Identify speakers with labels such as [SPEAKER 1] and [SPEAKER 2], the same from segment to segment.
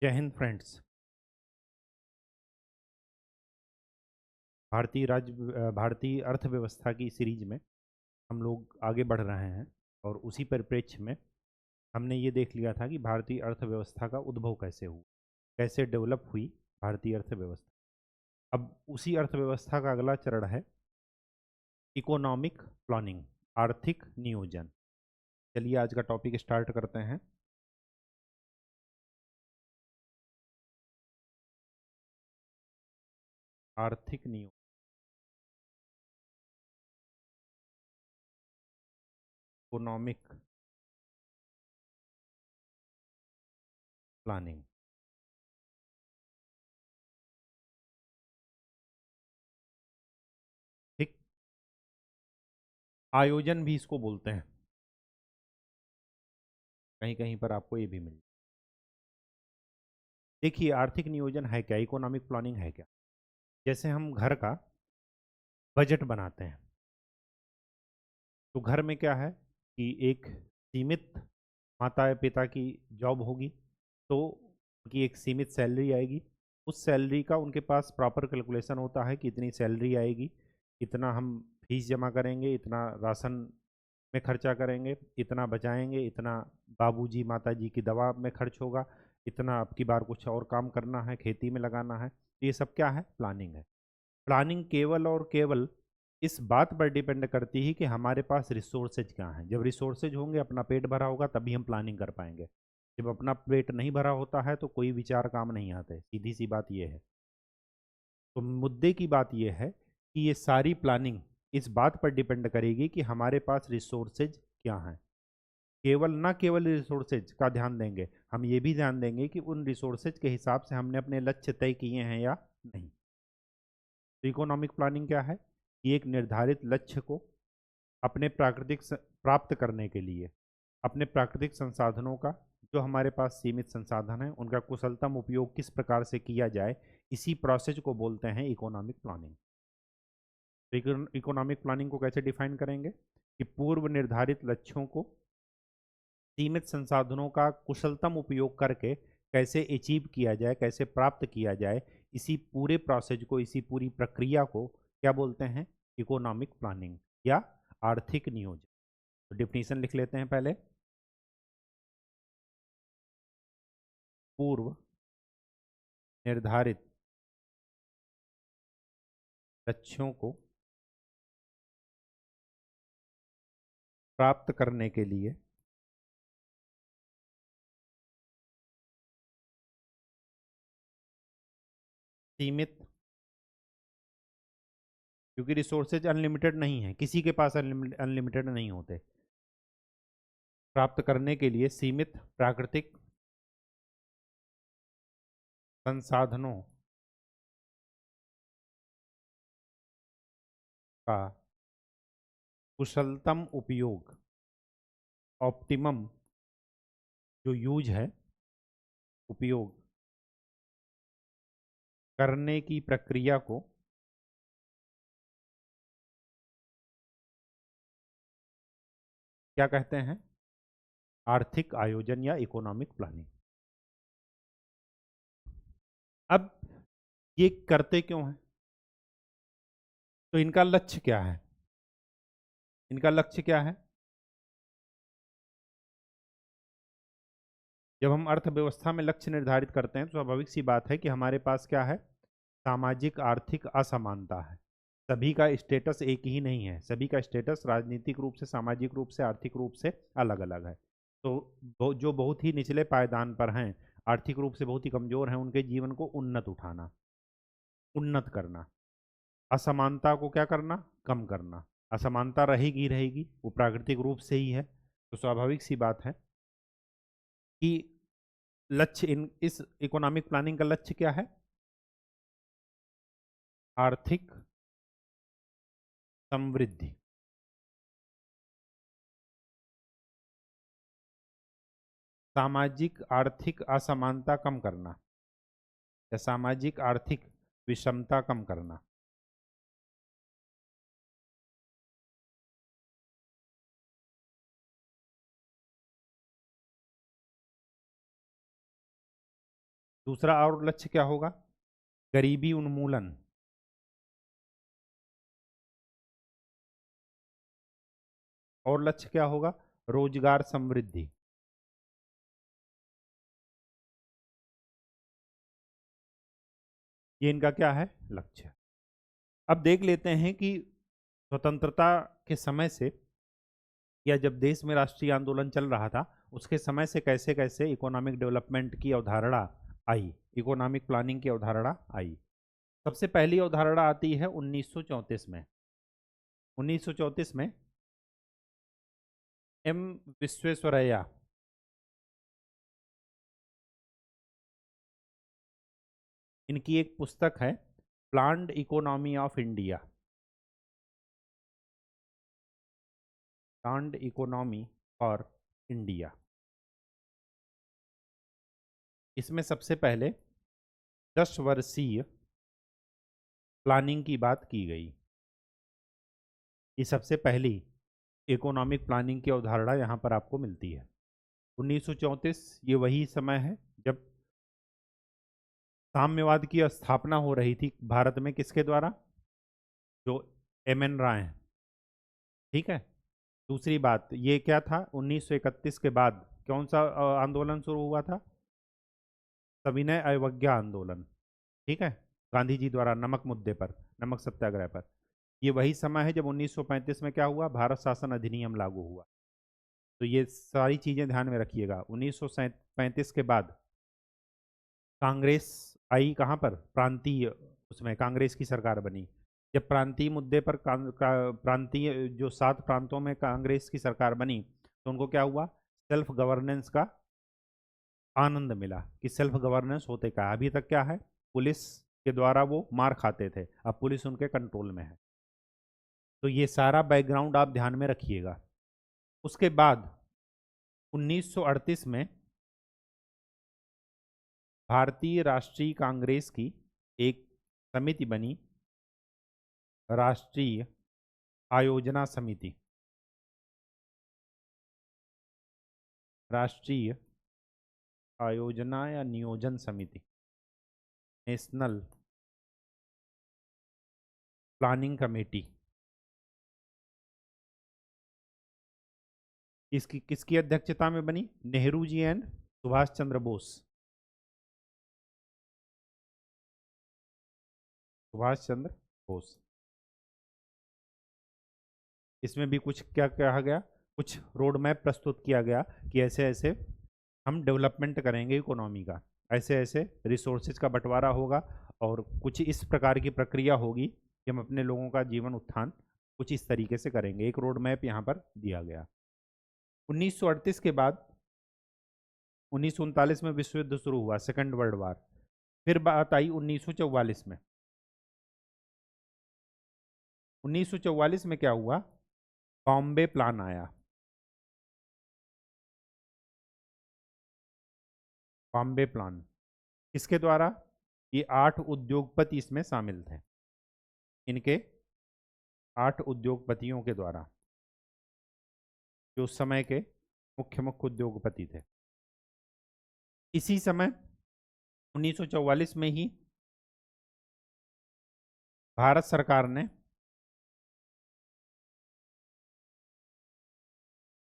[SPEAKER 1] जय हिंद फ्रेंड्स। भारतीय अर्थव्यवस्था की सीरीज में हम लोग आगे बढ़ रहे हैं और उसी परिप्रेक्ष्य में हमने ये देख लिया था कि भारतीय अर्थव्यवस्था का उद्भव कैसे हुआ, कैसे डेवलप हुई भारतीय अर्थव्यवस्था। अब उसी अर्थव्यवस्था का अगला चरण है इकोनॉमिक प्लानिंग, आर्थिक नियोजन। चलिए आज का टॉपिक स्टार्ट करते हैं। आर्थिक नियोजन, इकोनॉमिक प्लानिंग। ठीक, आयोजन भी इसको बोलते हैं, कहीं कहीं पर आपको ये भी मिल। देखिए आर्थिक नियोजन है क्या, इकोनॉमिक प्लानिंग है क्या। जैसे हम घर का बजट बनाते हैं तो घर में क्या है कि एक सीमित माता या पिता की जॉब होगी, तो उनकी एक सीमित सैलरी आएगी। उस सैलरी का उनके पास प्रॉपर कैलकुलेशन होता है कि इतनी सैलरी आएगी, इतना हम फीस जमा करेंगे, इतना राशन में खर्चा करेंगे, इतना बचाएंगे, इतना बाबूजी माताजी की दवा में खर्च होगा, इतना अब की बार कुछ और काम करना है, खेती में लगाना है। तो ये सब क्या है, प्लानिंग है। प्लानिंग केवल और केवल इस बात पर डिपेंड करती है कि हमारे पास रिसोर्सेज क्या हैं। जब रिसोर्सेज होंगे, अपना पेट भरा होगा, तभी हम प्लानिंग कर पाएंगे। जब अपना पेट नहीं भरा होता है तो कोई विचार काम नहीं आते, सीधी सी बात यह है। तो मुद्दे की बात यह है कि ये सारी प्लानिंग इस बात पर डिपेंड करेगी कि हमारे पास रिसोर्सेज क्या हैं। केवल ना केवल रिसोर्सेज का ध्यान देंगे, हम ये भी ध्यान देंगे कि उन रिसोर्सेज के हिसाब से हमने अपने लक्ष्य तय किए हैं या नहीं। तो इकोनॉमिक प्लानिंग क्या है कि एक निर्धारित लक्ष्य को अपने प्राप्त करने के लिए अपने प्राकृतिक संसाधनों का, जो हमारे पास सीमित संसाधन है, उनका कुशलतम उपयोग किस प्रकार से किया जाए, इसी प्रोसेस को बोलते हैं इकोनॉमिक प्लानिंग। तो इकोनॉमिक प्लानिंग को कैसे डिफाइन करेंगे कि पूर्व निर्धारित लक्ष्यों को सीमित संसाधनों का कुशलतम उपयोग करके कैसे अचीव किया जाए, कैसे प्राप्त किया जाए, इसी पूरे प्रोसेस को, इसी पूरी प्रक्रिया को क्या बोलते हैं, इकोनॉमिक प्लानिंग या आर्थिक नियोजन। तो डिफिनीशन लिख लेते हैं पहले। पूर्व निर्धारित लक्ष्यों को प्राप्त करने के लिए सीमित, क्योंकि रिसोर्सेज अनलिमिटेड नहीं है, किसी के पास अनलिमिटेड नहीं होते। प्राप्त करने के लिए सीमित प्राकृतिक संसाधनों का कुशलतम उपयोग, ऑप्टिमम जो यूज है, उपयोग करने की प्रक्रिया को क्या कहते हैं, आर्थिक आयोजन या इकोनॉमिक प्लानिंग। अब ये करते क्यों हैं, तो इनका लक्ष्य क्या है, इनका लक्ष्य क्या है। जब हम अर्थव्यवस्था में लक्ष्य निर्धारित करते हैं तो स्वाभाविक सी बात है कि हमारे पास क्या है, सामाजिक आर्थिक असमानता है। सभी का स्टेटस एक ही नहीं है, सभी का स्टेटस राजनीतिक रूप से, सामाजिक रूप से, आर्थिक रूप से अलग अलग है। तो जो बहुत ही निचले पायदान पर हैं, आर्थिक रूप से बहुत ही कमजोर हैं, उनके जीवन को उन्नत उठाना, उन्नत करना, असमानता को क्या करना, कम करना। असमानता रहेगी ही रहेगी, वो प्राकृतिक रूप से ही है। तो स्वाभाविक सी बात है कि लक्ष्य, इन इस इकोनॉमिक प्लानिंग का लक्ष्य क्या है, आर्थिक समृद्धि, सामाजिक आर्थिक असमानता कम करना या सामाजिक आर्थिक विषमता कम करना। दूसरा और लक्ष्य क्या होगा? गरीबी उन्मूलन। और लक्ष्य क्या होगा? रोजगार समृद्धि। ये इनका क्या है? लक्ष्य। अब देख लेते हैं कि स्वतंत्रता के समय से, या जब देश में राष्ट्रीय आंदोलन चल रहा था, उसके समय से कैसे कैसे इकोनॉमिक डेवलपमेंट की अवधारणा आई, इकोनॉमिक प्लानिंग की अवधारणा आई। सबसे पहली अवधारणा आती है 1934 में। 1934 में एम विश्वेश्वरैया, इनकी एक पुस्तक है planned economy of India. Planned economy for India. इसमें सबसे पहले 10 वर्षीय प्लानिंग की बात की गई। ये सबसे पहली इकोनॉमिक प्लानिंग की अवधारणा यहाँ पर आपको मिलती है। 1934 ये वही समय है जब साम्यवाद की स्थापना हो रही थी भारत में, किसके द्वारा? जो एम एन राय हैं। ठीक है। दूसरी बात ये क्या था, 1931 के बाद कौन सा आंदोलन शुरू हुआ था? सविनय अवज्ञा आंदोलन। ठीक है। गांधी जी द्वारा नमक मुद्दे पर, नमक सत्याग्रह पर। ये वही समय है जब 1935 में क्या हुआ? भारत शासन अधिनियम लागू हुआ। तो ये सारी चीजें ध्यान में रखिएगा। 1935 के बाद कांग्रेस आई कहाँ पर? प्रांतीय, उसमें कांग्रेस की सरकार बनी। जब प्रांतीय मुद्दे पर प्रांतीय जो 7 प्रांतों में कांग्रेस की सरकार बनी, तो उनको क्या हुआ? सेल्फ गवर्नेंस का आनंद मिला कि सेल्फ गवर्नेंस होते क्या। अभी तक क्या है? पुलिस के द्वारा वो मार खाते थे, अब पुलिस उनके कंट्रोल में है। तो ये सारा बैकग्राउंड आप ध्यान में रखिएगा। उसके बाद 1938 में भारतीय राष्ट्रीय कांग्रेस की एक समिति बनी, राष्ट्रीय आयोजना समिति। राष्ट्रीय आयोजना या नियोजन समिति, नेशनल प्लानिंग कमेटी। इसकी किसकी अध्यक्षता में बनी? नेहरू जी एंड सुभाष चंद्र बोस। सुभाष चंद्र बोस। इसमें भी कुछ क्या कहा गया? कुछ रोड मैप प्रस्तुत किया गया कि ऐसे ऐसे हम डेवलपमेंट करेंगे इकोनॉमी का, ऐसे ऐसे रिसोर्सेज का बंटवारा होगा, और कुछ इस प्रकार की प्रक्रिया होगी कि हम अपने लोगों का जीवन उत्थान कुछ इस तरीके से करेंगे। एक रोड मैप यहाँ पर दिया गया। 1938 के बाद 1939 में विश्व युद्ध शुरू हुआ, सेकंड वर्ल्ड वार। फिर बात आई 1944 में। 1944 में क्या हुआ? बॉम्बे प्लान आया। बॉम्बे प्लान किसके द्वारा? ये 8 उद्योगपति इसमें शामिल थे। इनके 8 उद्योगपतियों के द्वारा, जो उस समय के मुख्य मुख्य उद्योगपति थे। इसी समय 1944 में ही भारत सरकार ने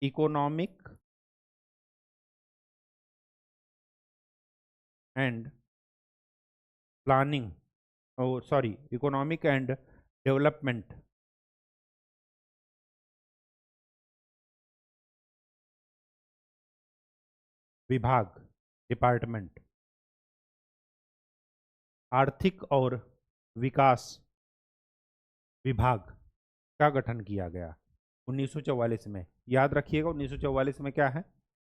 [SPEAKER 1] economic and planning, sorry, economic and development विभाग, डिपार्टमेंट, आर्थिक और विकास विभाग का गठन किया गया 1944 में। याद रखिएगा 1944 में क्या है?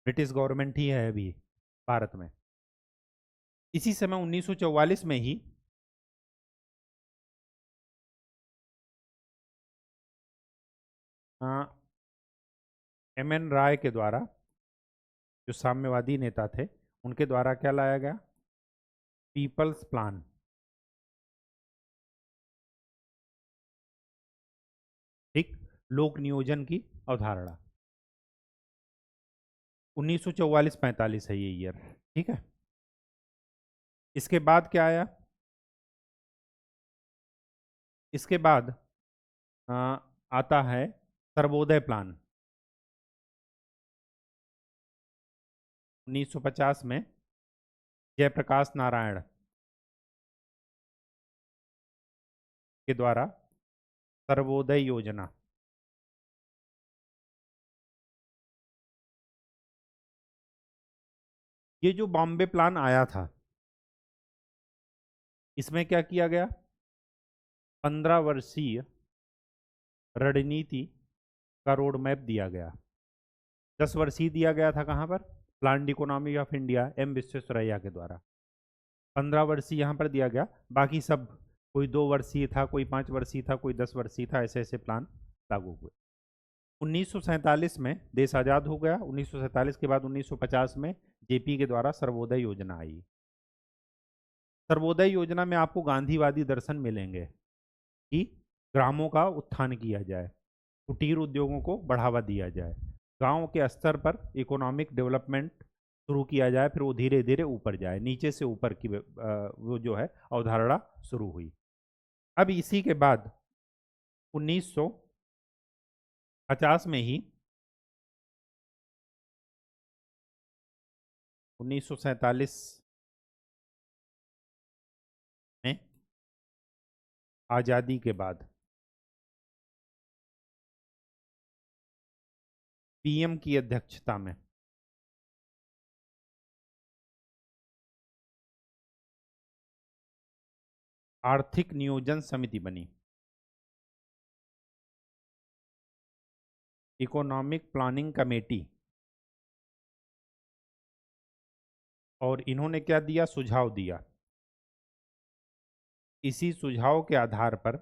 [SPEAKER 1] ब्रिटिश गवर्नमेंट ही है अभी भारत में। इसी समय 1944 में ही एम एन राय के द्वारा, जो साम्यवादी नेता थे, उनके द्वारा क्या लाया गया? People's plan. ठीक, लोक नियोजन की अवधारणा। 1944-45 है ये ईयर। ठीक है। इसके बाद क्या आया? इसके बाद आता है सर्वोदय प्लान 1950 में, जयप्रकाश नारायण के द्वारा सर्वोदय योजना। ये जो बॉम्बे प्लान आया था, इसमें क्या किया गया? 15 वर्षीय रणनीति का रोड मैप दिया गया। 10 वर्षीय दिया गया था कहाँ पर? Planned economy of India M Visvesvaraya के द्वारा। 15 वर्षीय यहाँ पर दिया गया, बाकी सब कोई 2 वर्षीय था, कोई 5 वर्षीय था, कोई 10 वर्षीय था, ऐसे ऐसे प्लान लागू हुए। 1947 में देश आज़ाद हो गया। 1947 के बाद 1950 में जेपी के द्वारा सर्वोदय योजना आई। सर्वोदय योजना में आपको गांधीवादी दर्शन मिलेंगे कि ग्रामों का उत्थान किया जाए, कुटीर उद्योगों को बढ़ावा दिया जाए, गांव के स्तर पर इकोनॉमिक डेवलपमेंट शुरू किया जाए, फिर वो धीरे धीरे ऊपर जाए, नीचे से ऊपर की वो जो है अवधारणा शुरू हुई। अब इसी के बाद 1950 में ही 1947 में आज़ादी के बाद पीएम की अध्यक्षता में आर्थिक नियोजन समिति बनी, इकोनॉमिक प्लानिंग कमेटी, और इन्होंने क्या दिया? सुझाव दिया। इसी सुझाव के आधार पर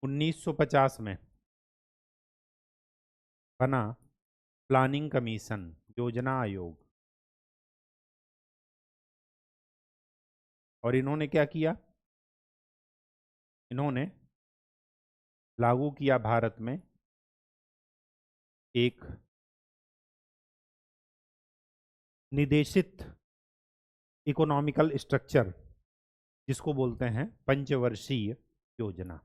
[SPEAKER 1] 1950 में बना प्लानिंग कमीशन, योजना आयोग। और इन्होंने क्या किया? इन्होंने लागू किया भारत में एक निदेशित इकोनॉमिकल स्ट्रक्चर, जिसको बोलते हैं पंचवर्षीय योजना।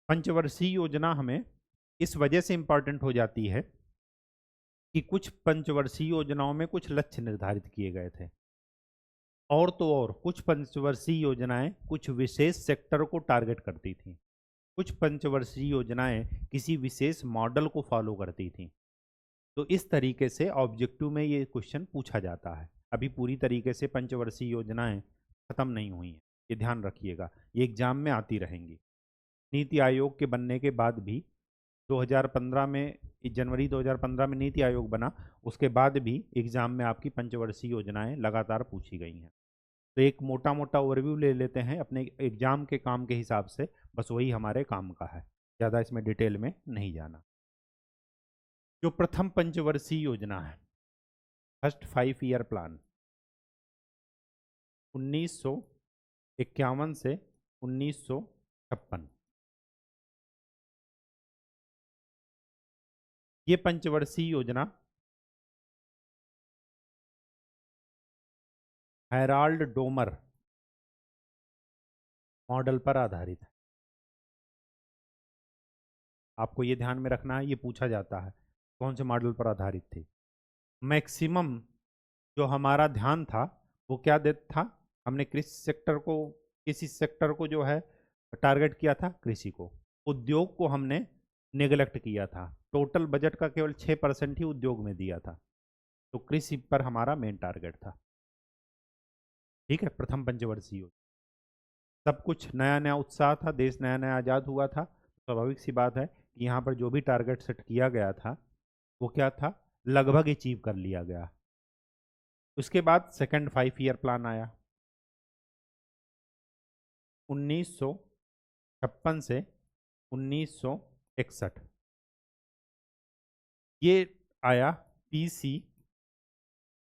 [SPEAKER 1] पंचवर्षीय योजना हमें इस वजह से इंपॉर्टेंट हो जाती है कि कुछ पंचवर्षीय योजनाओं में कुछ लक्ष्य निर्धारित किए गए थे, और तो और कुछ पंचवर्षीय योजनाएं कुछ विशेष सेक्टर को टारगेट करती थी, कुछ पंचवर्षीय योजनाएं किसी विशेष मॉडल को फॉलो करती थी। तो इस तरीके से ऑब्जेक्टिव में ये क्वेश्चन पूछा जाता है। अभी पूरी तरीके से पंचवर्षीय योजनाएं खत्म नहीं हुई हैं, ये ध्यान रखिएगा, ये एग्जाम में आती रहेंगी। नीति आयोग के बनने के बाद भी 2015 में, जनवरी 2015 में नीति आयोग बना, उसके बाद भी एग्जाम में आपकी पंचवर्षीय योजनाएं लगातार पूछी गई हैं। तो एक मोटा मोटा ओवरव्यू ले लेते हैं अपने एग्जाम के काम के हिसाब से, बस वही हमारे काम का है, ज़्यादा इसमें डिटेल में नहीं जाना। जो प्रथम पंचवर्षीय योजना है, फर्स्ट 5 ईयर प्लान, 1951 से 1956, ये पंचवर्षीय योजना हैराल्ड डोमर मॉडल पर आधारित है। आपको ये ध्यान में रखना है, ये पूछा जाता है कौन से मॉडल पर आधारित थी। मैक्सिमम जो हमारा ध्यान था वो क्या देता था? हमने कृषि सेक्टर को, किसी सेक्टर को जो है टारगेट किया था, कृषि को। उद्योग को हमने नेग्लेक्ट किया था, टोटल बजट का केवल 6% ही उद्योग में दिया था, तो कृषि पर हमारा मेन टारगेट था। ठीक है, प्रथम पंचवर्षीय योजना, सब कुछ नया नया उत्साह था, देश नया नया आज़ाद हुआ था, स्वाभाविक सी बात है कि यहाँ पर जो भी टारगेट सेट किया गया था वो क्या था? लगभग अचीव कर लिया गया। उसके बाद सेकंड 5 ईयर प्लान आया 1956 से 1961, ये आया पीसी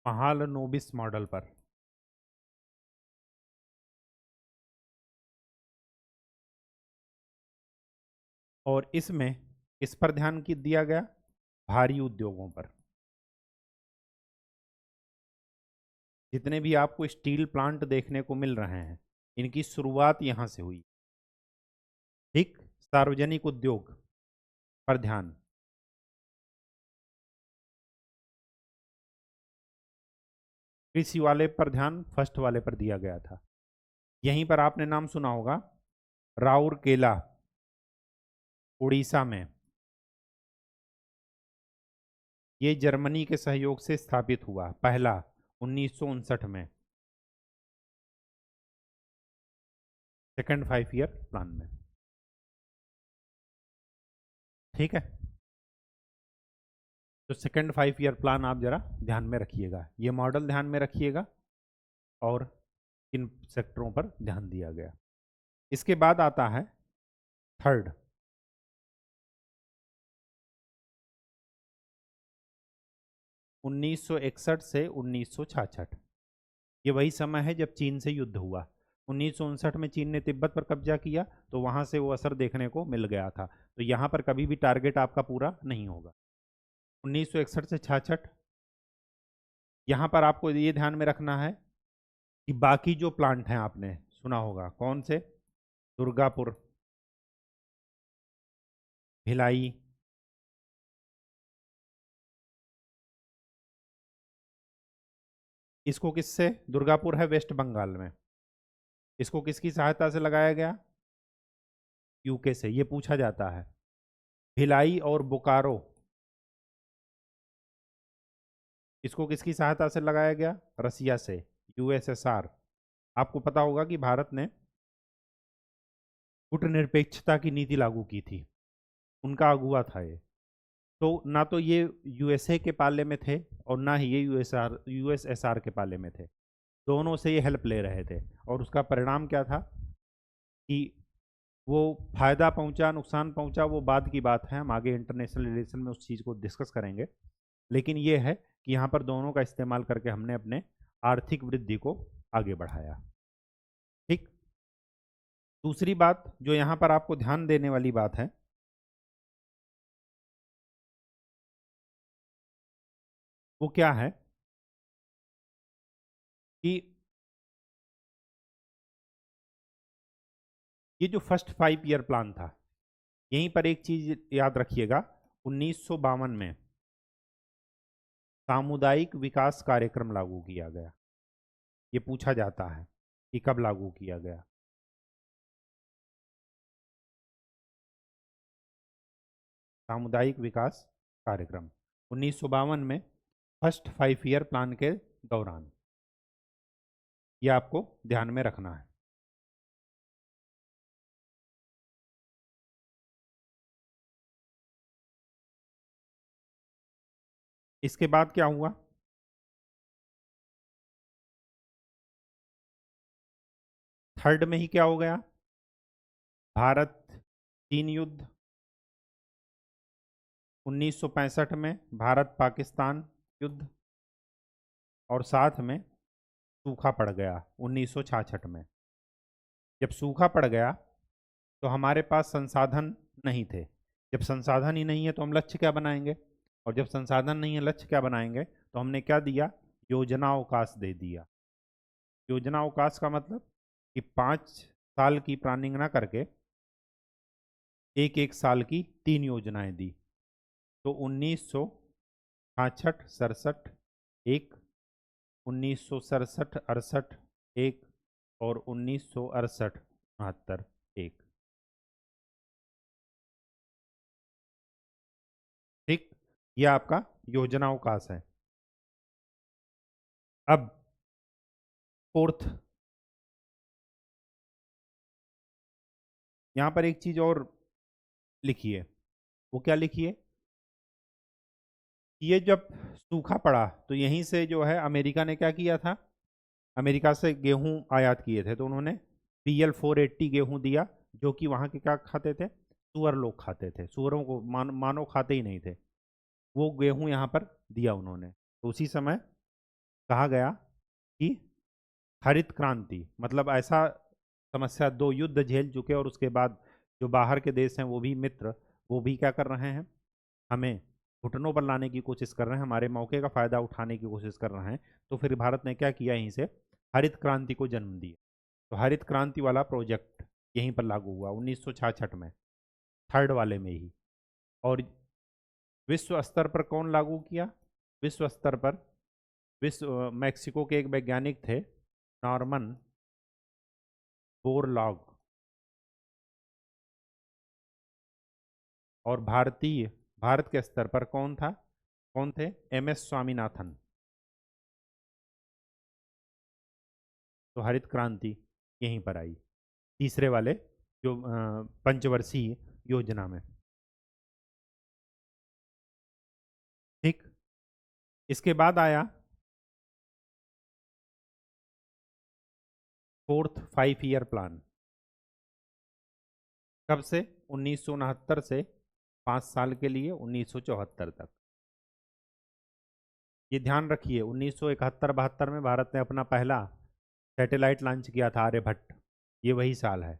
[SPEAKER 1] महालनोबिस मॉडल पर। और इसमें इस पर ध्यान दिया गया भारी उद्योगों पर। जितने भी आपको स्टील प्लांट देखने को मिल रहे हैं, इनकी शुरुआत यहाँ से हुई। ठीक, सार्वजनिक उद्योग पर ध्यान। कृषि वाले पर ध्यान फर्स्ट वाले पर दिया गया था। यहीं पर आपने नाम सुना होगा राउरकेला, उड़ीसा में। ये जर्मनी के सहयोग से स्थापित हुआ, पहला 1959 में, सेकंड 5 ईयर प्लान में। ठीक है, तो सेकंड 5 ईयर प्लान आप जरा ध्यान में रखिएगा, ये मॉडल ध्यान में रखिएगा और किन सेक्टरों पर ध्यान दिया गया। इसके बाद आता है थर्ड, उन्नीस से 1966। ये वही समय है जब चीन से युद्ध हुआ। 1959 में चीन ने तिब्बत पर कब्जा किया, तो वहां से वो असर देखने को मिल गया था। तो यहाँ पर कभी भी टारगेट आपका पूरा नहीं होगा। 1961 से 66। यहाँ पर आपको ये ध्यान में रखना है कि बाकी जो प्लांट हैं आपने सुना होगा, कौन से? दुर्गापुर, भिलाई, इसको किससे? दुर्गापुर है वेस्ट बंगाल में। इसको किसकी सहायता से लगाया गया? यूके से। ये पूछा जाता है। भिलाई और बोकारो, इसको किसकी सहायता से लगाया गया? रसिया से, यूएसएसआर। आपको पता होगा कि भारत ने गुटनिरपेक्षता की नीति लागू की थी, उनका अगुवा था ये। तो ना तो ये यूएसए के पाले में थे और ना ही ये यूएसएसआर के पाले में थे। दोनों से ये हेल्प ले रहे थे, और उसका परिणाम क्या था कि वो फायदा पहुंचा नुकसान पहुंचा, वो बाद की बात है, हम आगे इंटरनेशनल रिलेशन में उस चीज़ को डिस्कस करेंगे। लेकिन ये है कि यहाँ पर दोनों का इस्तेमाल करके हमने अपने आर्थिक वृद्धि को आगे बढ़ाया। ठीक, दूसरी बात जो यहाँ पर आपको ध्यान देने वाली बात है, वो क्या है कि ये जो फर्स्ट 5 ईयर प्लान था, यहीं पर एक चीज याद रखिएगा, 1952 में सामुदायिक विकास कार्यक्रम लागू किया गया। ये पूछा जाता है कि कब लागू किया गया। सामुदायिक विकास कार्यक्रम 1952 में, फर्स्ट 5 ईयर प्लान के दौरान। ये आपको ध्यान में रखना है। इसके बाद क्या हुआ? थर्ड में ही क्या हो गया? भारत चीन युद्ध। 1965 में भारत पाकिस्तान युद्ध, और साथ में सूखा पड़ गया 1966 में। जब सूखा पड़ गया तो हमारे पास संसाधन नहीं थे। जब संसाधन ही नहीं है तो हम लक्ष्य क्या बनाएंगे? और जब संसाधन नहीं है, लक्ष्य क्या बनाएंगे? तो हमने क्या दिया? योजना अवकाश दे दिया। योजना अवकाश का मतलब कि 5 साल की प्लानिंग ना करके एक एक साल की 3 योजनाएं दी। तो 1966-67 एक, 1967-68 एक, और 1968-69 एक। ठीक, यह आपका योजना अवकाश है। अब फोर्थ, यहां पर एक चीज और लिखिए। वो क्या लिखिए? ये जब सूखा पड़ा तो यहीं से जो है अमेरिका ने क्या किया था? अमेरिका से गेहूं आयात किए थे, तो उन्होंने PL 480 गेहूं दिया, जो कि वहाँ के क्या खाते थे? सुअर लोग खाते थे। सुअरों को मानव खाते ही नहीं थे। वो गेहूं यहाँ पर दिया उन्होंने। तो उसी समय कहा गया कि हरित क्रांति, मतलब ऐसा समस्या, 2 युद्ध झेल चुके और उसके बाद जो बाहर के देश हैं वो भी मित्र, वो भी क्या कर रहे हैं? हमें घुटनों पर लाने की कोशिश कर रहे हैं, हमारे मौके का फ़ायदा उठाने की कोशिश कर रहे हैं, तो फिर भारत ने क्या किया, यहीं से हरित क्रांति को जन्म दिया। तो हरित क्रांति वाला प्रोजेक्ट यहीं पर लागू हुआ 1966 में, थर्ड वाले में ही। और विश्व स्तर पर कौन लागू किया? विश्व स्तर पर मैक्सिको के एक वैज्ञानिक थे, नॉर्मन बोरलॉग। और भारत के स्तर पर कौन थे? MS स्वामीनाथन। तो हरित क्रांति यहीं पर आई, तीसरे वाले जो पंचवर्षीय योजना में। ठीक, इसके बाद आया फोर्थ 5 ईयर प्लान। कब से? 1969 से 5 साल के लिए 1974 तक। ये ध्यान रखिए, 1971-72 में भारत ने अपना पहला सैटेलाइट लॉन्च किया था, आर्यभट्ट, ये वही साल है।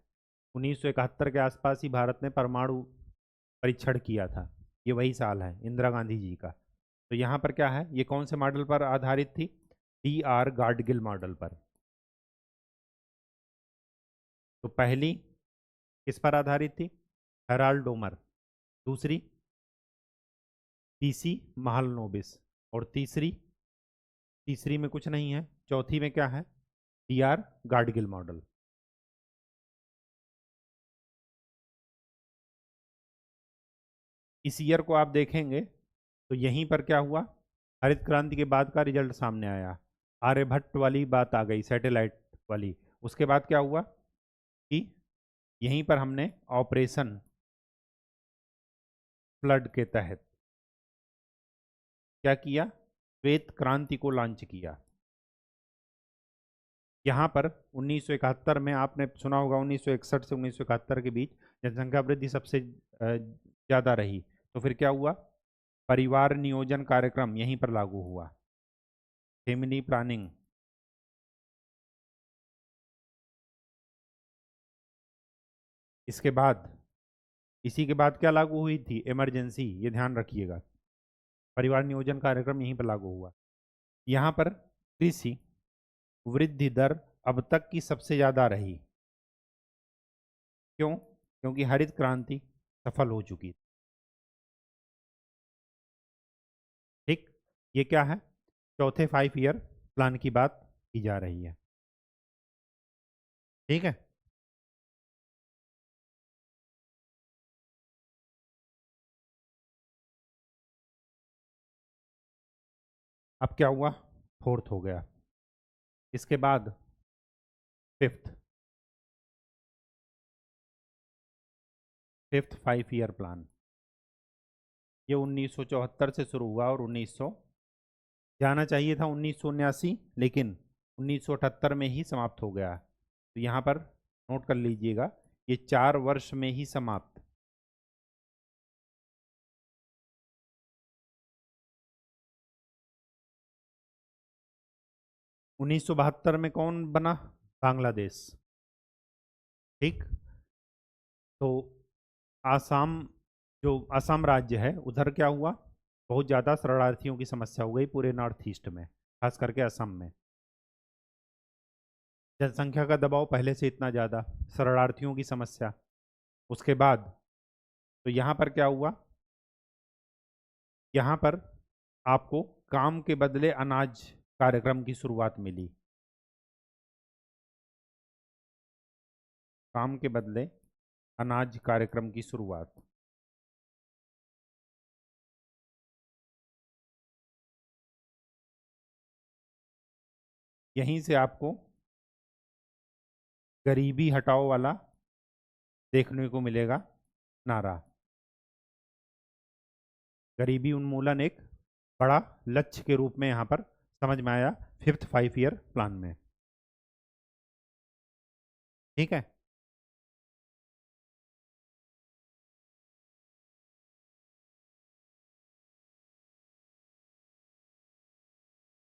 [SPEAKER 1] 1971 के आसपास ही भारत ने परमाणु परीक्षण किया था, ये वही साल है, इंदिरा गांधी जी का। तो यहाँ पर क्या है, ये कौन से मॉडल पर आधारित थी? DR गाडगिल मॉडल पर। तो पहली किस पर आधारित थी? Herald Domar. दूसरी PC महालनोबिस। और तीसरी में कुछ नहीं है, चौथी में क्या है? DR Gadgil model. इस ईयर को आप देखेंगे तो यहीं पर क्या हुआ, हरित क्रांति के बाद का रिजल्ट सामने आया, आर्यभट्ट वाली बात आ गई, सैटेलाइट वाली। उसके बाद क्या हुआ कि यहीं पर हमने ऑपरेशन फ्लड के तहत क्या किया, श्वेत क्रांति को लॉन्च किया। यहाँ पर 1971 में आपने सुना होगा, 1961 से 1971 के बीच जनसंख्या वृद्धि सबसे ज़्यादा रही। तो फिर क्या हुआ, परिवार नियोजन कार्यक्रम यहीं पर लागू हुआ, फैमिली प्लानिंग। इसके बाद इसी के बाद क्या लागू हुई थी? इमरजेंसी, ये ध्यान रखिएगा। परिवार नियोजन कार्यक्रम यहीं पर लागू हुआ। यहाँ पर कृषि वृद्धि दर अब तक की सबसे ज़्यादा रही। क्यों? क्योंकि हरित क्रांति सफल हो चुकी। ठीक, ये क्या है, चौथे 5 ईयर प्लान की बात की जा रही है। ठीक है, अब क्या हुआ, फोर्थ हो गया। इसके बाद फिफ्थ 5 ईयर प्लान, ये 1974 से शुरू हुआ और 1900 जाना चाहिए था 1979, लेकिन 1978 में ही समाप्त हो गया। तो यहाँ पर नोट कर लीजिएगा, ये 4 वर्ष में ही समाप्त। उन्नीस में कौन बना? बांग्लादेश। ठीक, तो आसाम, जो असम राज्य है, उधर क्या हुआ, बहुत ज़्यादा शरणार्थियों की समस्या हो गई पूरे नॉर्थ ईस्ट में, खास करके असम में। जनसंख्या का दबाव पहले से इतना ज़्यादा, शरणार्थियों की समस्या। उसके बाद तो यहाँ पर क्या हुआ, यहाँ पर आपको काम के बदले अनाज कार्यक्रम की शुरुआत मिली। काम के बदले अनाज कार्यक्रम की शुरुआत। यहीं से आपको गरीबी हटाओ वाला देखने को मिलेगा नारा। गरीबी उन्मूलन एक बड़ा लक्ष्य के रूप में यहाँ पर समझ में आया फिफ्थ 5 ईयर प्लान में। ठीक है,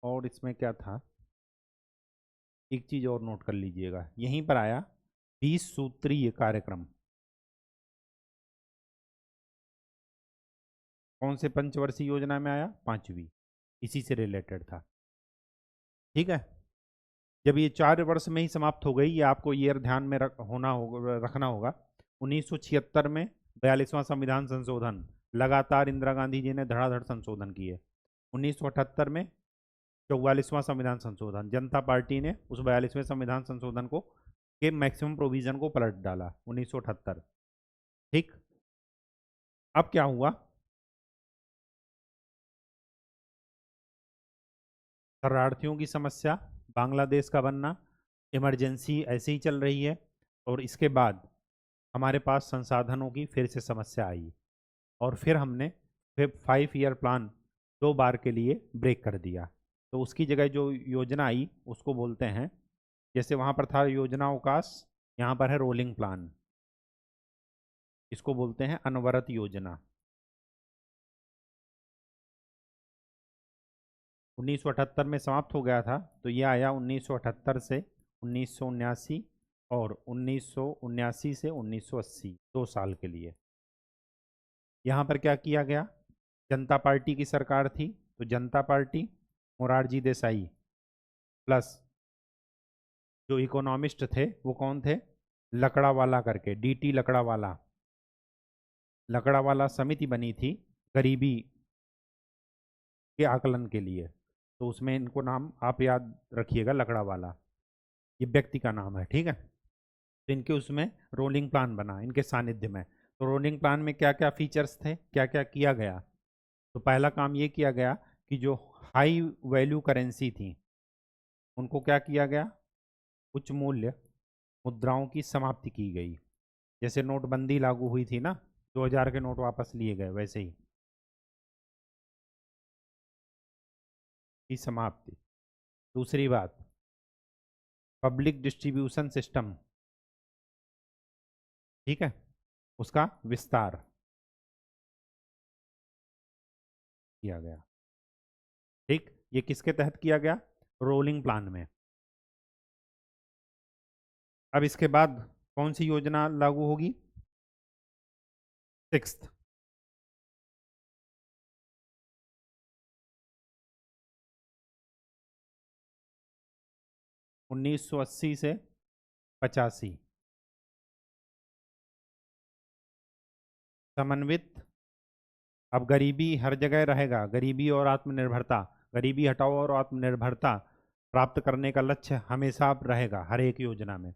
[SPEAKER 1] और इसमें क्या था, एक चीज और नोट कर लीजिएगा, यहीं पर आया 20 सूत्रीय कार्यक्रम। कौन से पंचवर्षीय योजना में आया? 5वीं, इसी से रिलेटेड था। ठीक है, जब ये 4 वर्ष में ही समाप्त हो गई, ये आपको ईयर ध्यान में रखना होगा। 1976 में 42वां संविधान संशोधन, लगातार इंदिरा गांधी जी ने धड़ाधड़ संशोधन किए। 1978 में 44वां संविधान संशोधन, जनता पार्टी ने उस 42वें संविधान संशोधन को के मैक्सिमम प्रोविजन को पलट डाला 1978। ठीक, अब क्या हुआ? शरणार्थियों की समस्या, बांग्लादेश का बनना, इमरजेंसी ऐसे ही चल रही है, और इसके बाद हमारे पास संसाधनों की फिर से समस्या आई, और फिर हमने 5 ईयर प्लान 2 बार के लिए ब्रेक कर दिया। तो उसकी जगह जो योजना आई उसको बोलते हैं, जैसे वहाँ पर था योजना अवकाश, यहाँ पर है रोलिंग प्लान, इसको बोलते हैं अनवरत योजना। 1978 में समाप्त हो गया था, तो ये आया 1978 से 1979 और 1979 से 1980, 2 साल के लिए। यहाँ पर क्या किया गया? जनता पार्टी की सरकार थी, तो जनता पार्टी, मोरारजी देसाई प्लस जो इकोनॉमिस्ट थे वो कौन थे? लकड़ावाला करके, डीटी लकड़ावाला, लकड़ावाला समिति बनी थी गरीबी के आकलन के लिए। तो उसमें इनको नाम आप याद रखिएगा, लकड़ावाला, ये व्यक्ति का नाम है। ठीक है, तो इनके उसमें रोलिंग प्लान बना इनके सानिध्य में। तो रोलिंग प्लान में क्या क्या फीचर्स थे, क्या क्या किया गया? तो पहला काम ये किया गया कि जो हाई वैल्यू करेंसी थी उनको क्या किया गया? उच्च मूल्य मुद्राओं की समाप्ति की गई। जैसे नोटबंदी लागू हुई थी ना, 2000 के नोट वापस लिए गए, वैसे ही की समाप्ति। दूसरी बात, पब्लिक डिस्ट्रीब्यूशन सिस्टम, ठीक है, उसका विस्तार किया गया। ठीक, ये किसके तहत किया गया? रोलिंग प्लान में। अब इसके बाद कौन सी योजना लागू होगी? 6th, 1980 से 85, समन्वित। अब गरीबी हर जगह रहेगा, गरीबी और आत्मनिर्भरता, गरीबी हटाओ और आत्मनिर्भरता प्राप्त करने का लक्ष्य हमेशा रहेगा हर एक योजना में।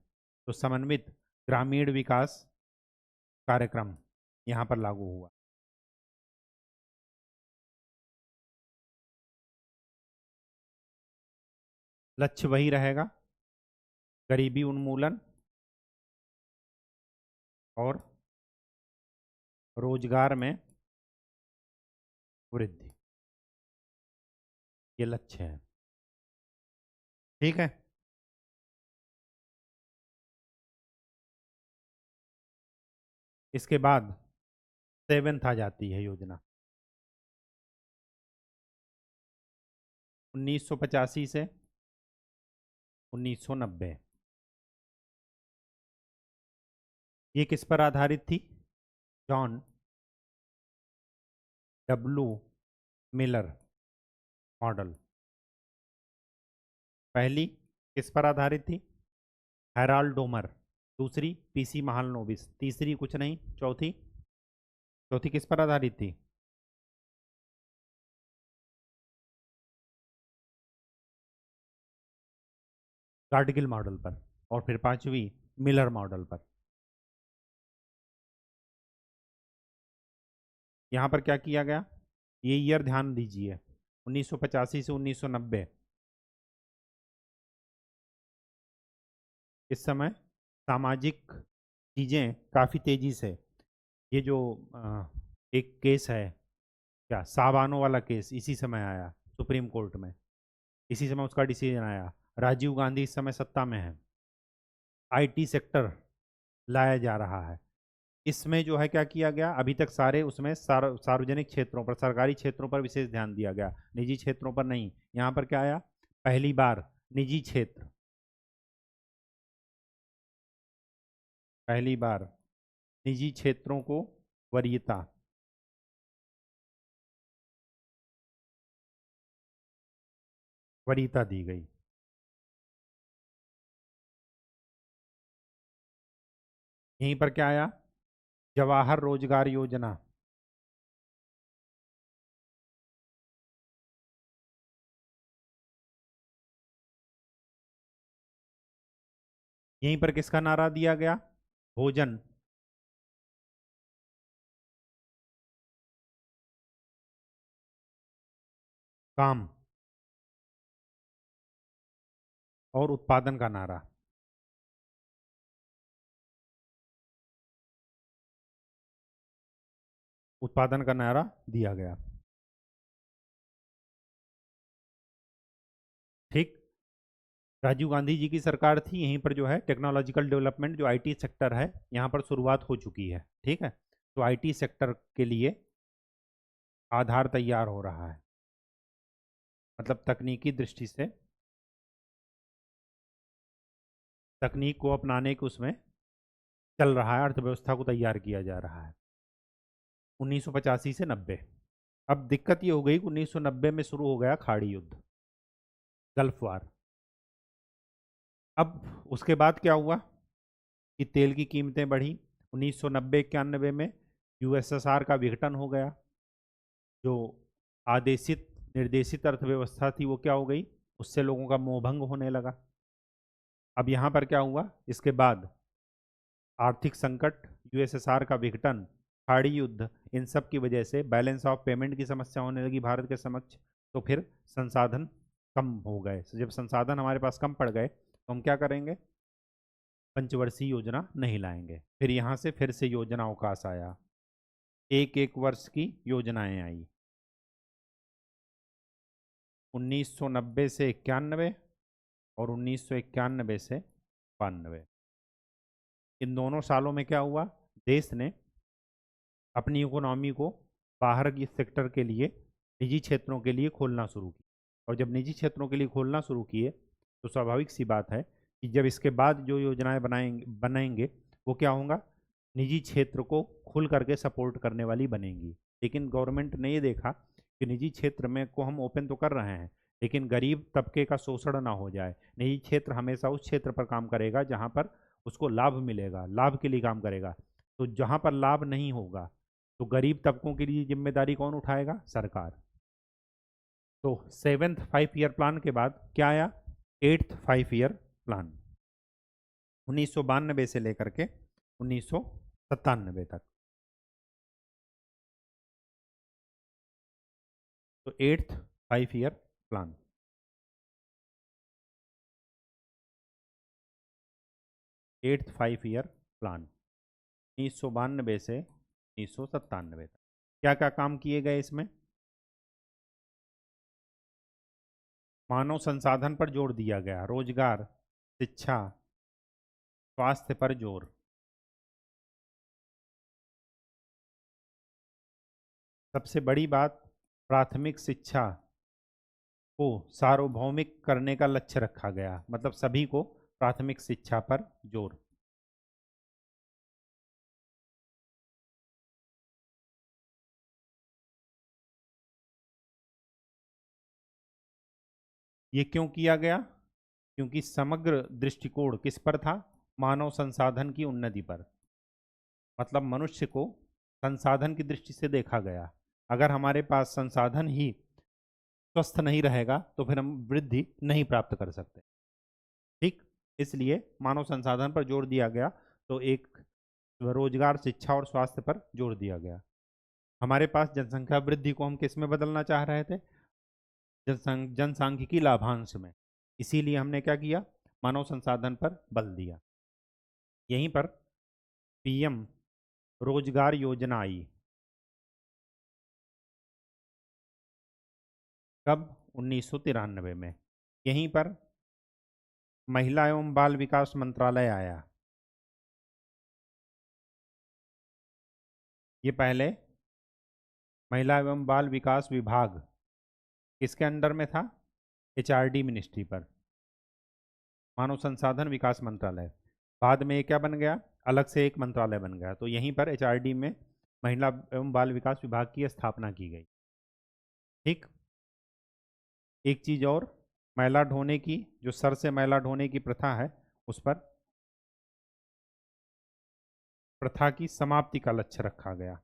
[SPEAKER 1] तो समन्वित ग्रामीण विकास कार्यक्रम यहाँ पर लागू हुआ। लक्ष्य वही रहेगा, गरीबी उन्मूलन और रोजगार में वृद्धि, ये लक्ष्य है। ठीक है, इसके बाद 7th आ जाती है योजना, 1985 से 1990। ये किस पर आधारित थी? John W Miller model. पहली किस पर आधारित थी? Herald Domar. दूसरी पीसी महालनोबिस। तीसरी कुछ नहीं, चौथी, चौथी किस पर आधारित थी? कार्डगिल मॉडल पर। और फिर पांचवी मिलर मॉडल पर। यहाँ पर क्या किया गया? ये ईयर ध्यान दीजिए, 1985 से 1990। इस समय सामाजिक चीज़ें काफ़ी तेज़ी से, ये जो एक केस है, क्या साबानो वाला केस, इसी समय आया सुप्रीम कोर्ट में, इसी समय उसका डिसीजन आया। राजीव गांधी इस समय सत्ता में है, आईटी सेक्टर लाया जा रहा है। इसमें जो है क्या किया गया, अभी तक सारे उसमें सार्वजनिक क्षेत्रों पर, सरकारी क्षेत्रों पर विशेष ध्यान दिया गया, निजी क्षेत्रों पर नहीं। यहाँ पर क्या आया? पहली बार निजी क्षेत्र, पहली बार निजी क्षेत्रों को वरीयता वरीयता दी गई। यहीं पर क्या आया? जवाहर रोजगार योजना। यहीं पर किसका नारा दिया गया? भोजन, काम और उत्पादन का नारा। उत्पादन का नारा दिया गया। ठीक। राजीव गांधी जी की सरकार थी, यहीं पर जो है टेक्नोलॉजिकल डेवलपमेंट, जो आईटी सेक्टर है, यहाँ पर शुरुआत हो चुकी है। ठीक है, तो आईटी सेक्टर के लिए आधार तैयार हो रहा है, मतलब तकनीकी दृष्टि से तकनीक को अपनाने के उसमें चल रहा है, अर्थव्यवस्था को तैयार किया जा रहा है। 1985 से 90। अब दिक्कत ये हो गई कि 1990 में शुरू हो गया खाड़ी युद्ध, गल्फ वार। अब उसके बाद क्या हुआ कि तेल की कीमतें बढ़ी। 1990-91 में यूएसएसआर का विघटन हो गया। जो आदेशित निर्देशित अर्थव्यवस्था थी वो क्या हो गई, उससे लोगों का मोहभंग होने लगा। अब यहाँ पर क्या हुआ, इसके बाद आर्थिक संकट, यूएसएसआर का विघटन, खाड़ी युद्ध, इन सब की वजह से बैलेंस ऑफ पेमेंट की समस्या होने लगी भारत के समक्ष। तो फिर संसाधन कम हो गए। जब संसाधन हमारे पास कम पड़ गए तो हम क्या करेंगे? पंचवर्षीय योजना नहीं लाएंगे। फिर यहाँ से फिर से योजना अवकाश आया, एक एक वर्ष की योजनाएं आई। 1990 से 91 और 1991 से 92। इन दोनों सालों में क्या हुआ, देश ने अपनी इकोनॉमी को बाहर की सेक्टर के लिए, निजी क्षेत्रों के लिए खोलना शुरू किया। और जब निजी क्षेत्रों के लिए खोलना शुरू किए तो स्वाभाविक सी बात है कि जब इसके बाद जो योजनाएं बनाएंगे वो क्या होगा, निजी क्षेत्र को खुल करके सपोर्ट करने वाली बनेंगी। लेकिन गवर्नमेंट ने ये देखा कि निजी क्षेत्र में को हम ओपन तो कर रहे हैं, लेकिन गरीब तबके का शोषण ना हो जाए। निजी क्षेत्र हमेशा उस क्षेत्र पर काम करेगा जहाँ पर उसको लाभ मिलेगा, लाभ के लिए काम करेगा। तो जहाँ पर लाभ नहीं होगा तो गरीब तबकों के लिए जिम्मेदारी कौन उठाएगा? सरकार। तो 7th 5 ईयर प्लान के बाद क्या आया? 8th 5 ईयर प्लान, 1992 से लेकर के 1997 तक। तो 8th 5 year plan, 8th 5 year plan 1992 से 1997 तक। क्या क्या काम किए गए इसमें? मानव संसाधन पर जोर दिया गया, रोजगार, शिक्षा, स्वास्थ्य पर जोर। सबसे बड़ी बात, प्राथमिक शिक्षा को सार्वभौमिक करने का लक्ष्य रखा गया, मतलब सभी को प्राथमिक शिक्षा पर जोर। ये क्यों किया गया? क्योंकि समग्र दृष्टिकोण किस पर था? मानव संसाधन की उन्नति पर। मतलब मनुष्य को संसाधन की दृष्टि से देखा गया। अगर हमारे पास संसाधन ही स्वस्थ नहीं रहेगा तो फिर हम वृद्धि नहीं प्राप्त कर सकते। ठीक, इसलिए मानव संसाधन पर जोर दिया गया। तो एक रोजगार, शिक्षा और स्वास्थ्य पर जोर दिया गया। हमारे पास जनसंख्या वृद्धि को हम किस में बदलना चाह रहे थे? जनसांख्यिकी लाभांश में। इसीलिए हमने क्या किया? मानव संसाधन पर बल दिया। यहीं पर पीएम रोजगार योजना आई। कब? 1993 में। यहीं पर महिला एवं बाल विकास मंत्रालय आया। ये पहले महिला एवं बाल विकास विभाग किसके अंडर में था? एचआरडी मिनिस्ट्री पर, मानव संसाधन विकास मंत्रालय। बाद में ये क्या बन गया? अलग से एक मंत्रालय बन गया। तो यहीं पर एचआरडी में महिला एवं बाल विकास विभाग की स्थापना की गई। ठीक। एक चीज और, मैला ढोने की, जो सर से मैला ढोने की प्रथा है, उस पर प्रथा की समाप्ति का लक्ष्य रखा गया।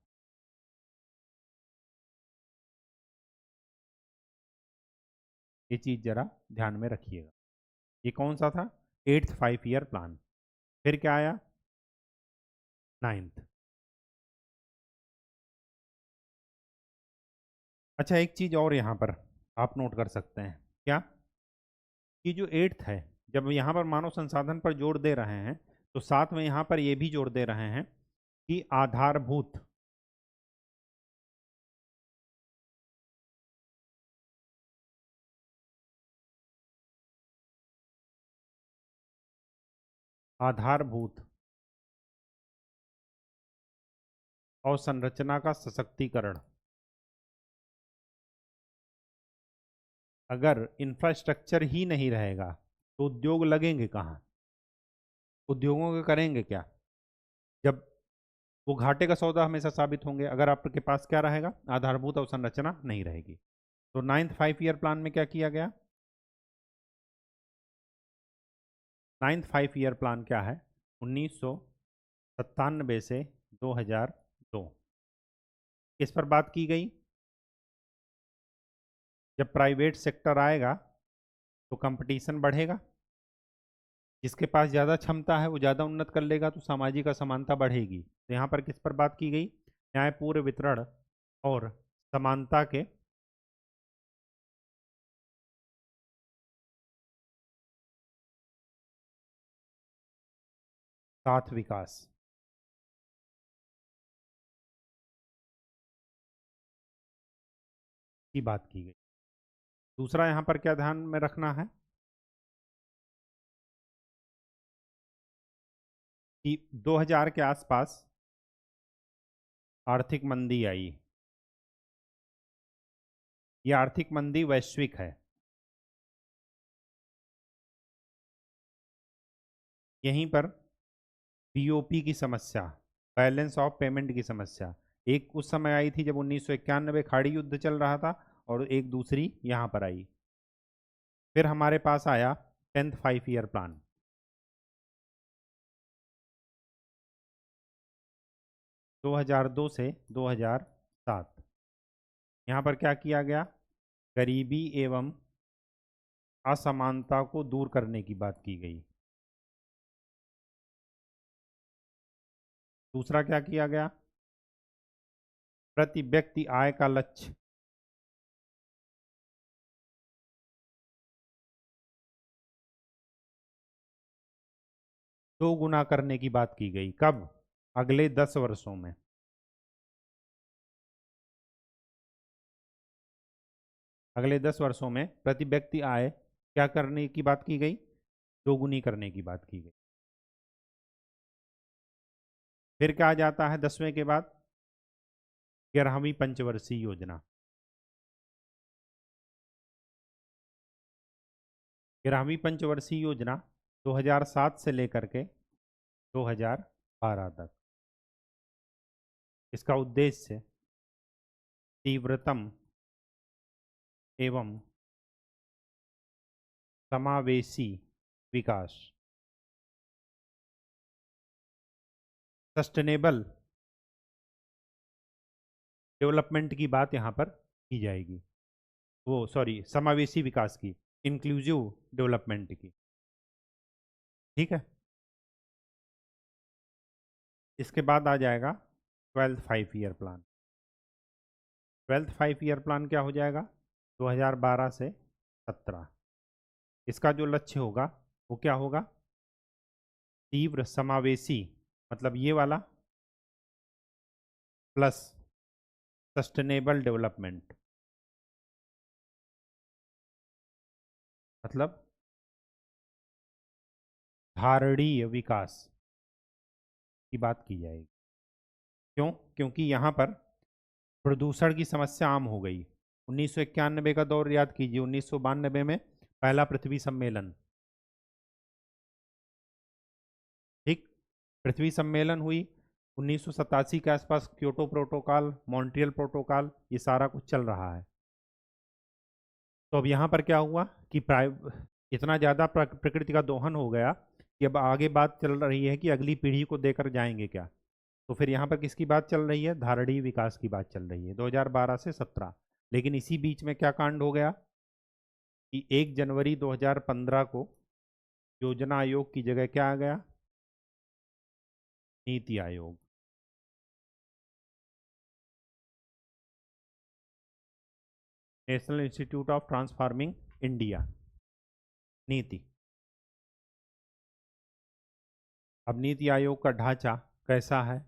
[SPEAKER 1] ये चीज जरा ध्यान में रखिएगा। ये कौन सा था? 8th 5 year plan. फिर क्या आया? 9th। अच्छा, एक चीज और यहाँ पर आप नोट कर सकते हैं। क्या? कि जो 8th है, जब यहाँ पर मानव संसाधन पर जोर दे रहे हैं, तो साथ में यहाँ पर ये भी जोर दे रहे हैं कि आधारभूत आधारभूत अवसंरचना का सशक्तिकरण। अगर इंफ्रास्ट्रक्चर ही नहीं रहेगा तो उद्योग लगेंगे कहाँ? उद्योगों के करेंगे क्या जब वो घाटे का सौदा हमेशा साबित होंगे, अगर आपके पास क्या रहेगा? आधारभूत अवसंरचना नहीं रहेगी। तो 9th 5 ईयर प्लान में क्या किया गया? 9th 5 ईयर प्लान क्या है? 1997 से 2002 इस पर बात की गई। जब प्राइवेट सेक्टर आएगा तो कंपटीशन बढ़ेगा, जिसके पास ज़्यादा क्षमता है वो ज़्यादा उन्नत कर लेगा, तो सामाजिक असमानता बढ़ेगी। तो यहाँ पर किस पर बात की गई? न्यायपूर्ण वितरण और समानता के साथ विकास की बात की गई। दूसरा यहाँ पर क्या ध्यान में रखना है कि 2000 के आसपास आर्थिक मंदी आई। ये आर्थिक मंदी वैश्विक है। यहीं पर बीओपी की समस्या, बैलेंस ऑफ पेमेंट की समस्या, एक उस समय आई थी जब 1991 खाड़ी युद्ध चल रहा था, और एक दूसरी यहाँ पर आई। फिर हमारे पास आया 10th 5 ईयर प्लान। 2002 से 2007 यहाँ पर क्या किया गया? गरीबी एवं असमानता को दूर करने की बात की गई। दूसरा क्या किया गया? प्रति व्यक्ति आय का लक्ष्य दो गुना करने की बात की गई। कब? अगले 10 वर्षों में। अगले 10 वर्षों में प्रति व्यक्ति आय क्या करने की बात की गई? दोगुनी करने की बात की गई। फिर क्या आ जाता है 10वें के बाद? 11वीं पंचवर्षीय योजना। 11वीं पंचवर्षीय योजना 2007 से लेकर के 2012 तक। इसका उद्देश्य तीव्रतम एवं समावेशी विकास, सस्टेनेबल डेवलपमेंट की बात यहाँ पर की जाएगी। वो सॉरी, समावेशी विकास की, इंक्लूसिव डेवलपमेंट की। ठीक है। इसके बाद आ जाएगा 12th 5 year plan. 12th 5 year plan क्या हो जाएगा? 2012 से 17। इसका जो लक्ष्य होगा वो क्या होगा? तीव्र समावेशी, मतलब ये वाला, प्लस सस्टेनेबल डेवलपमेंट, मतलब धारणीय विकास की बात की जाएगी। क्यों? क्योंकि यहाँ पर प्रदूषण की समस्या आम हो गई। 1991 का दौर याद कीजिए। 1992 में पहला पृथ्वी सम्मेलन, ठीक, पृथ्वी सम्मेलन हुई। 1987 के आसपास क्योटो प्रोटोकॉल, मॉन्ट्रियल प्रोटोकॉल, ये सारा कुछ चल रहा है। तो अब यहाँ पर क्या हुआ कि इतना ज़्यादा प्रकृति का दोहन हो गया कि अब आगे बात चल रही है कि अगली पीढ़ी को देकर जाएंगे क्या। तो फिर यहाँ पर किसकी बात चल रही है, धारणीय विकास की बात चल रही है 2012 से 17। लेकिन इसी बीच में क्या कांड हो गया कि 1 जनवरी 2015 को योजना आयोग की जगह क्या आ गया, NITI Aayog. National institute of transforming India, नीति। अब नीति आयोग का ढांचा कैसा है,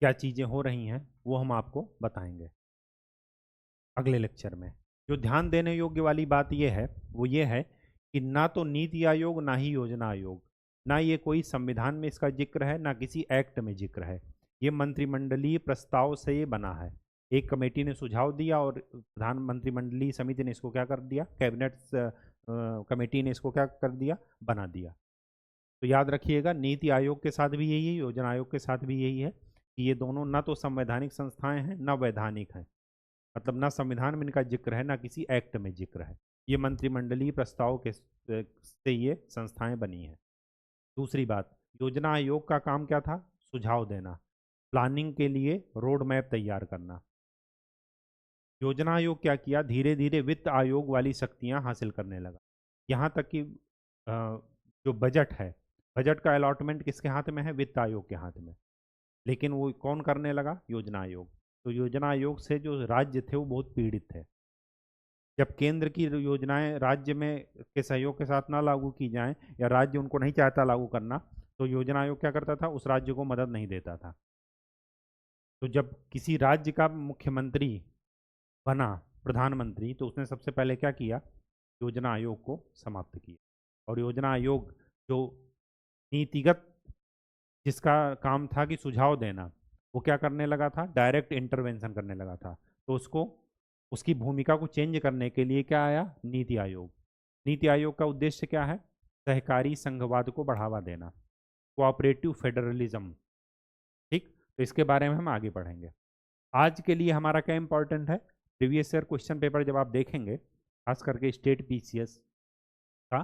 [SPEAKER 1] क्या चीज़ें हो रही हैं, वो हम आपको बताएंगे अगले लेक्चर में। जो ध्यान देने योग्य वाली बात ये है वो ये है कि ना तो नीति आयोग ना ही योजना आयोग, ना ये कोई संविधान में इसका जिक्र है ना किसी एक्ट में जिक्र है। ये मंत्रिमंडलीय प्रस्ताव से ये बना है। एक कमेटी ने सुझाव दिया और मंत्रिमंडलीय समिति ने इसको क्या कर दिया, कैबिनेट कमेटी ने इसको क्या कर दिया, बना दिया। तो याद रखिएगा नीति आयोग के साथ भी यही है, योजना आयोग के साथ भी यही है कि ये दोनों ना तो संवैधानिक संस्थाएं हैं ना वैधानिक हैं। मतलब ना संविधान में इनका जिक्र है ना किसी एक्ट में जिक्र है। ये मंत्रिमंडलीय प्रस्ताव के से ये संस्थाएं बनी हैं। दूसरी बात, योजना आयोग का काम क्या था, सुझाव देना, प्लानिंग के लिए रोड मैप तैयार करना। योजना आयोग क्या किया, धीरे धीरे वित्त आयोग वाली शक्तियां हासिल करने लगा। यहाँ तक कि जो बजट है, बजट का अलॉटमेंट किसके हाथ में है, वित्त आयोग के हाथ में। लेकिन वो कौन करने लगा, योजना आयोग। तो योजना आयोग से जो राज्य थे वो बहुत पीड़ित थे। जब केंद्र की योजनाएं राज्य में के सहयोग के साथ ना लागू की जाएं या राज्य उनको नहीं चाहता लागू करना, तो योजना आयोग क्या करता था, उस राज्य को मदद नहीं देता था। तो जब किसी राज्य का मुख्यमंत्री बना प्रधानमंत्री, तो उसने सबसे पहले क्या किया, योजना आयोग को समाप्त किया। और योजना आयोग जो नीतिगत जिसका काम था कि सुझाव देना, वो क्या करने लगा था, डायरेक्ट इंटरवेंशन करने लगा था। तो उसको उसकी भूमिका को चेंज करने के लिए क्या आया, नीति आयोग। नीति आयोग का उद्देश्य क्या है, सहकारी संघवाद को बढ़ावा देना, कोऑपरेटिव फेडरलिज्म। ठीक, तो इसके बारे में हम आगे पढ़ेंगे। आज के लिए हमारा क्या इंपॉर्टेंट है, प्रीवियस ईयर क्वेश्चन पेपर जब आप देखेंगे, खास करके स्टेट पीसीएस का,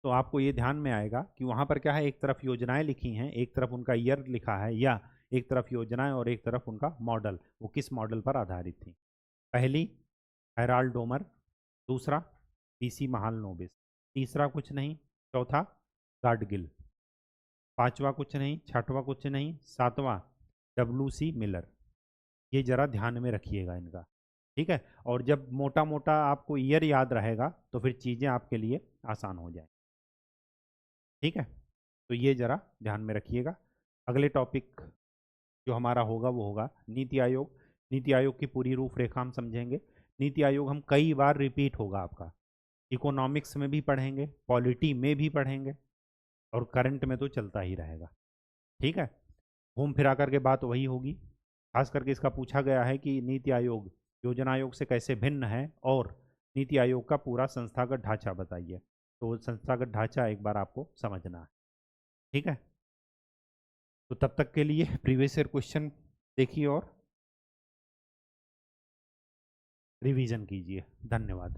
[SPEAKER 1] तो आपको ये ध्यान में आएगा कि वहाँ पर क्या है, एक तरफ योजनाएं लिखी हैं, एक तरफ उनका ईयर लिखा है, या एक तरफ योजनाएं और एक तरफ उनका मॉडल, वो किस मॉडल पर आधारित थी। पहली हैराल्ड डोमर, दूसरा पीसी महालनोबिस, तीसरा कुछ नहीं, चौथा गाडगिल, पांचवा कुछ नहीं, छठवां कुछ नहीं, सातवां WC मिलर। ये जरा ध्यान में रखिएगा इनका, ठीक है। और जब मोटा मोटा आपको ईयर याद रहेगा तो फिर चीज़ें आपके लिए आसान हो जाए, ठीक है। तो ये जरा ध्यान में रखिएगा। अगले टॉपिक जो हमारा होगा वो होगा नीति आयोग। नीति आयोग की पूरी रूपरेखा हम समझेंगे। नीति आयोग हम कई बार रिपीट होगा आपका, इकोनॉमिक्स में भी पढ़ेंगे, पॉलिटी में भी पढ़ेंगे, और करंट में तो चलता ही रहेगा, ठीक है। घूम फिरा करके बात वही होगी। खास करके इसका पूछा गया है कि नीति आयोग योजना आयोग से कैसे भिन्न है, और नीति आयोग का पूरा संस्थागत ढांचा बताइए। तो संस्थागत ढांचा एक बार आपको समझना है, ठीक है। तो तब तक के लिए प्रीवियस ईयर क्वेश्चन देखिए और रिवीजन कीजिए। धन्यवाद।